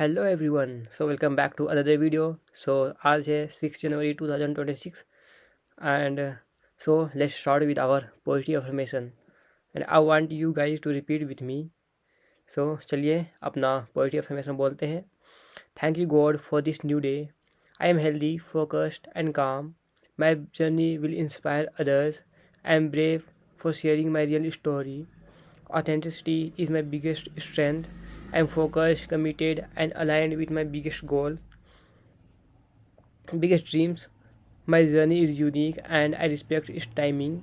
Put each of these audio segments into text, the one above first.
Hello everyone, so welcome back to another video. आज है 6 जनवरी 2026 and let's start with our poetry affirmation and I want you guys to repeat with me. चलिए अपना poetry affirmation बोलते हैं। Thank you God for this new day. I am healthy, focused and calm. My journey will inspire others. I am brave for sharing my real story. Authenticity is my biggest strength. I am focused, committed, and aligned with my biggest goal, biggest dreams. My journey is unique and I respect its timing.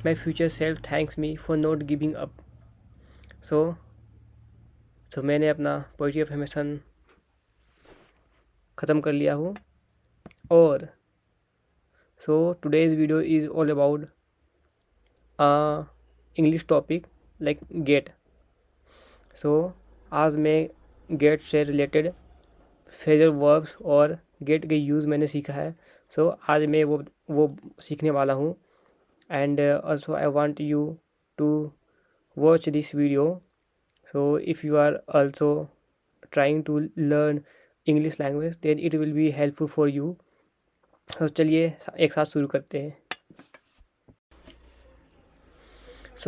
My future self thanks me for not giving up. So, मैंने अपना poetry affirmation ख़त्म कर लिया हूँ और today's video is all about English topic like get. आज मैं get से रिलेटेड फ्रेजल वर्ब्स और गेट के यूज़ मैंने सीखा है। आज मैं वो सीखने वाला हूँ and also I want you to watch this video. If you are also trying to learn English language then it will be helpful for you. चलिए एक साथ शुरू करते हैं।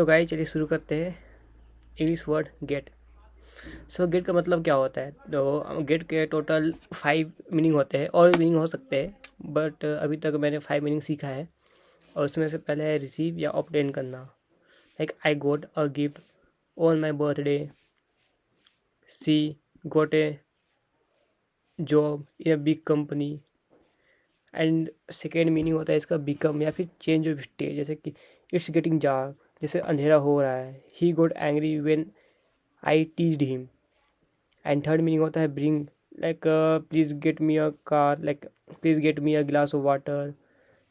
गाइस चलिए शुरू करते हैं। English word gate. गेट का मतलब क्या होता है? तो गेट के टोटल 5 मीनिंग होते हैं और मीनिंग हो सकते हैं, बट अभी तक मैंने 5 मीनिंग सीखा है और उसमें से पहले है रिसीव या ऑब्टेन करना। Like I got a gift on my birthday. She got a job in a big company. And second meaning होता है इसका बिकम या फिर चेंज ऑफ स्टेट, जैसे कि इट्स गेटिंग डार्क, जैसे अंधेरा हो रहा है। He got angry when I teased him. And third meaning होता है bring, like please get me a car, like please get me a glass of water.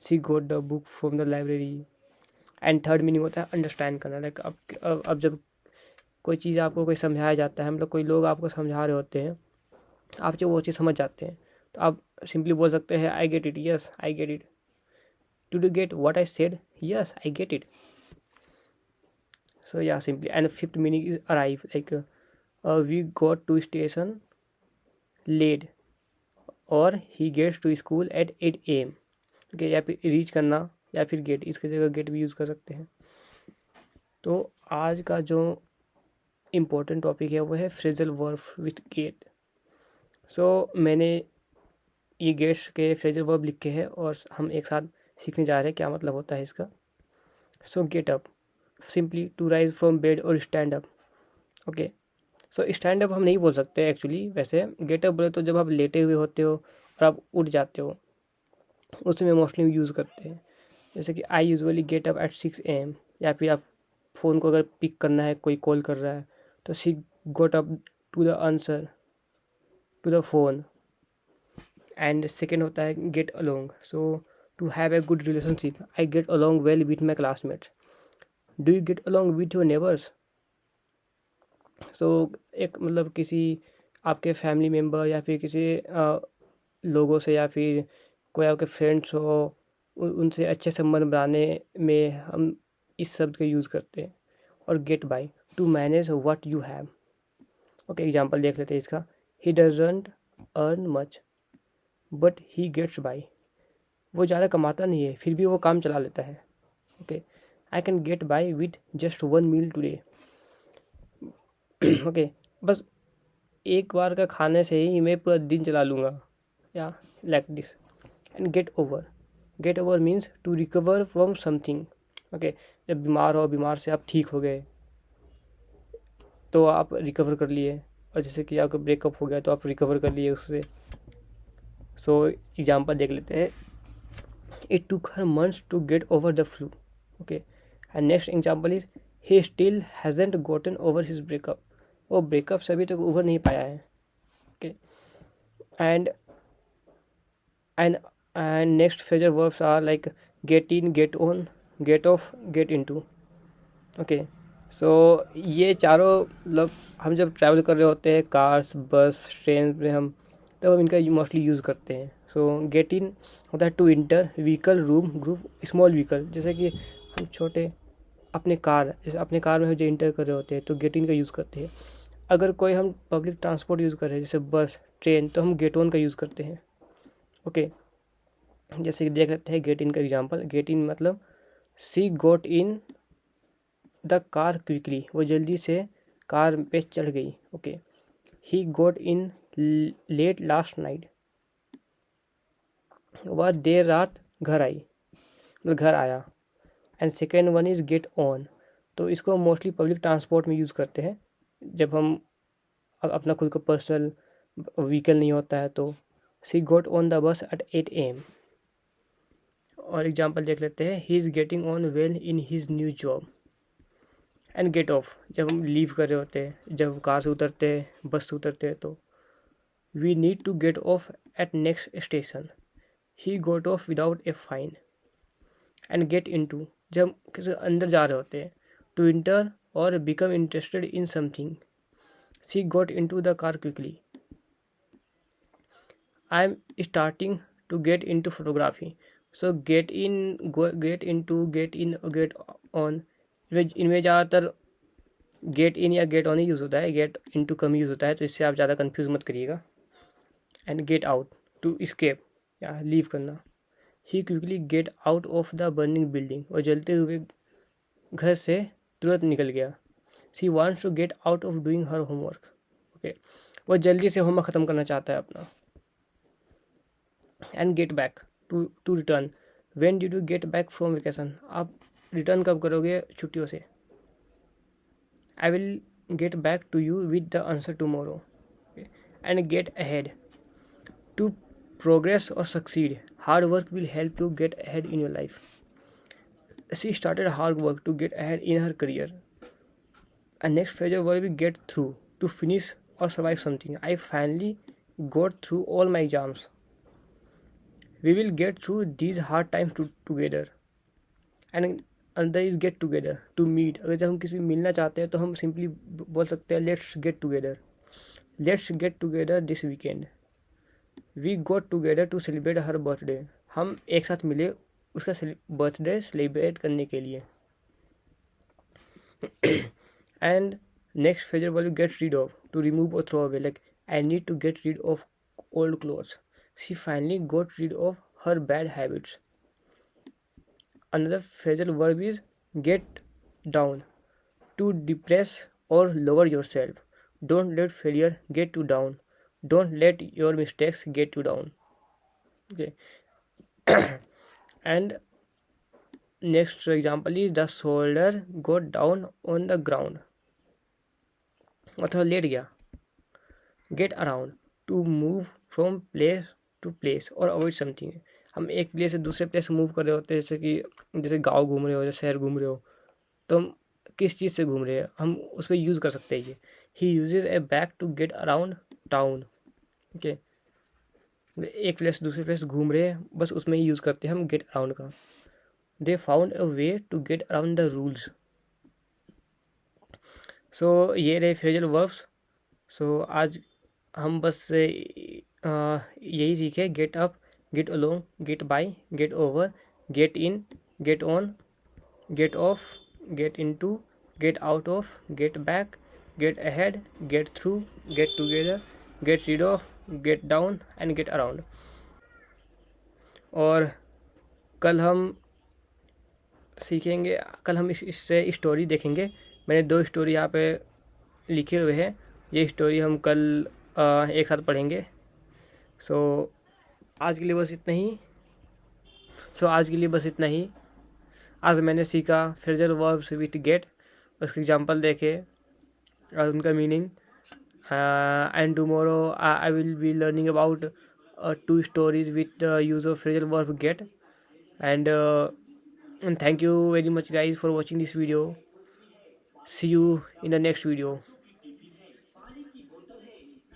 She got the book from the library. And third meaning होता है understand करना, like अब जब कोई चीज़ आपको कोई समझाया जाता है, मतलब कोई लोग आपको समझा रहे होते हैं, आप जो वो चीज़ समझ जाते हैं तो आप सिंपली बोल सकते हैं I get it, yes I get it. Do you get what I said? Yes I get it. या simply. And fifth meaning is arrive, like we got to station late और he gets to school at 8 AM। Okay, या फिर reach करना या फिर gate, इसकी जगह gate भी यूज़ कर सकते हैं। तो आज का जो इम्पोर्टेंट टॉपिक है वो है फ्रेजल वर्ब विथ गेट। मैंने ये गेट्स के फ्रेजल वर्ब लिखे हैं और हम एक साथ सीखने जा रहे हैं क्या मतलब होता है इसका। Get up, simply to rise from bed और stand up. Okay, stand up हम नहीं बोल सकते एक्चुअली। वैसे गेट अप बोले तो जब आप लेटे हुए होते हो और आप उठ जाते हो, उसमें मोस्टली यूज़ करते हैं। जैसे कि I usually get up at 6 AM। या फिर आप फ़ोन को अगर पिक करना है, कोई कॉल कर रहा है तो she got up to the answer to the phone. And second होता है get along. To have a good relationship, I get along well with my classmates. Do you get along with your neighbours? एक मतलब किसी आपके family member या फिर किसी लोगों से या फिर कोई आपके फ्रेंड्स हो, उनसे अच्छे संबंध बनाने में हम इस शब्द का यूज़ करते हैं। और get by, to manage what you have. Okay, example देख लेते हैं इसका। He doesn't earn much but he gets by. वो ज़्यादा कमाता नहीं है फिर भी वो काम चला लेता है। Okay, I can get by with just 1 meal today. Okay, बस एक बार का खाने से ही मैं पूरा दिन चला लूँगा, या like this. And get over means to recover from something. Okay, जब बीमार हो, बीमार से आप ठीक हो गए तो आप रिकवर कर लिए, और जैसे कि आपका ब्रेकअप हो गया तो आप रिकवर कर लिए उससे। एग्जांपल देख लेते हैं। It took her months to get over the flu. Okay, and next example is he still hasn't gotten over his breakup. वो ब्रेकअप से अभी तक उभर नहीं पाया है। Okay, and next phrasal verbs are like get in, get on, get off, get into. Okay, ये चारों मतलब हम जब ट्रैवल कर रहे होते हैं कार्स, बस, ट्रेन में, हम तब हम इनका मोस्टली यूज़ करते हैं। गेट इन होता है to enter, vehicle, room, group, small vehicle. जैसे कि हम छोटे अपने कार में जो इंटर कर रहे होते हैं तो गेट इन का यूज़ करते हैं। अगर कोई हम पब्लिक ट्रांसपोर्ट यूज़ कर रहे हैं जैसे बस ट्रेन, तो हम गेट ऑन का यूज़ करते हैं। ओके, जैसे कि देख लेते हैं गेट इन का एग्जांपल। गेट इन मतलब सी गोट इन द कार क्विकली, वो जल्दी से कार पे चढ़ गई। ओके, ही गोट इन लेट लास्ट नाइट, वह देर रात घर आई, मतलब घर आया। And second one is get on, तो इसको मोस्टली पब्लिक ट्रांसपोर्ट में यूज़ करते हैं जब हम अपना खुद का पर्सनल व्हीकल नहीं होता है तो। She got on the bus at 8 AM। और एग्जांपल देख लेते हैं। He is getting on well in his new job. And get off, जब हम लीव कर रहे होते हैं, जब कार से उतरते हैं, बस से उतरते हैं, तो we need to get off at next station, he got off without a fine. And get into, जब किसी अंदर जा रहे होते हैं, टू इंटर और become interested in something, she got into the car quickly. I am starting to get into photography, so get in, get into, get in, get on, इनमें ज़्यादातर गेट इन या गेट ऑन ही यूज़ होता है, get into कम use होता है, तो इससे आप ज़्यादा कंफ्यूज मत करिएगा। And get out, to escape या लीव करना। He quickly get out of the burning building, और जलते हुए घर से तुरंत निकल गया। She wants to get out of doing her homework. Okay, वो जल्दी से होमवर्क ख़त्म करना चाहता है अपना। And get back, to return. When did you get back from vacation, आप रिटर्न कब करोगे छुट्टियों से। I will get back to you with the answer tomorrow. And get ahead, to progress or succeed. Hard work will help you get ahead in your life. She started hard work to get ahead in her career. And next phrase will be get through, to finish or survive something. I finally got through all my exams. We will get through these hard times together. And another is get together, to meet. अगर जब हम किसी मिलना चाहते हैं तो हम simply बोल सकते हैं let's get together. Let's get together this weekend. We got together to celebrate her birthday, हम एक साथ मिले उसका बर्थडे सेलिब्रेट करने के लिए। And next phrase will get rid of, to remove और throw away, like I need to get rid of old clothes, she finally got rid of her bad habits. Another phrasal verb is get down, to depress और lower your self, don't let failure get to down, don't let your mistakes get you down. Okay. And next example is the soldier got down on the ground, मतलब late गया। get around, to move from place to place और avoid something, हम एक place से दूसरे place move कर रहे होते हैं, जैसे गांव घूम रहे हो या शहर घूम रहे हो, तो हम किस चीज़ से घूम रहे हैं हम उस पर यूज़ कर सकते हैं ये। He uses a bag to get around town. Okay, एक प्लेस दूसरे प्लेस घूम रहे हैं, बस उसमें ही यूज़ करते हैं हम गेट अराउंड का। They found a way to get around the rules. So ये रहे फ्रेजल वर्ब्स। सो आज हम बस यही सीखे, get up, get along, get by, get over, get in, get on, get off, get into, get out of, get back, get ahead, get through, get together, get rid of, get down and get around. और कल हम सीखेंगे, कल हम इससे story देखेंगे। मैंने 2 story यहाँ पे लिखे हुए हैं, ये स्टोरी हम कल एक साथ पढ़ेंगे। सो आज के लिए बस इतना ही। आज मैंने सीखा फ्रेजल वर्ब्स विथ गेट, उसके एग्जांपल देखे और उनका meaning. And tomorrow I will be learning about 2 stories with the use of phrasal verb get. And thank you very much guys for watching this video. See you in the next video.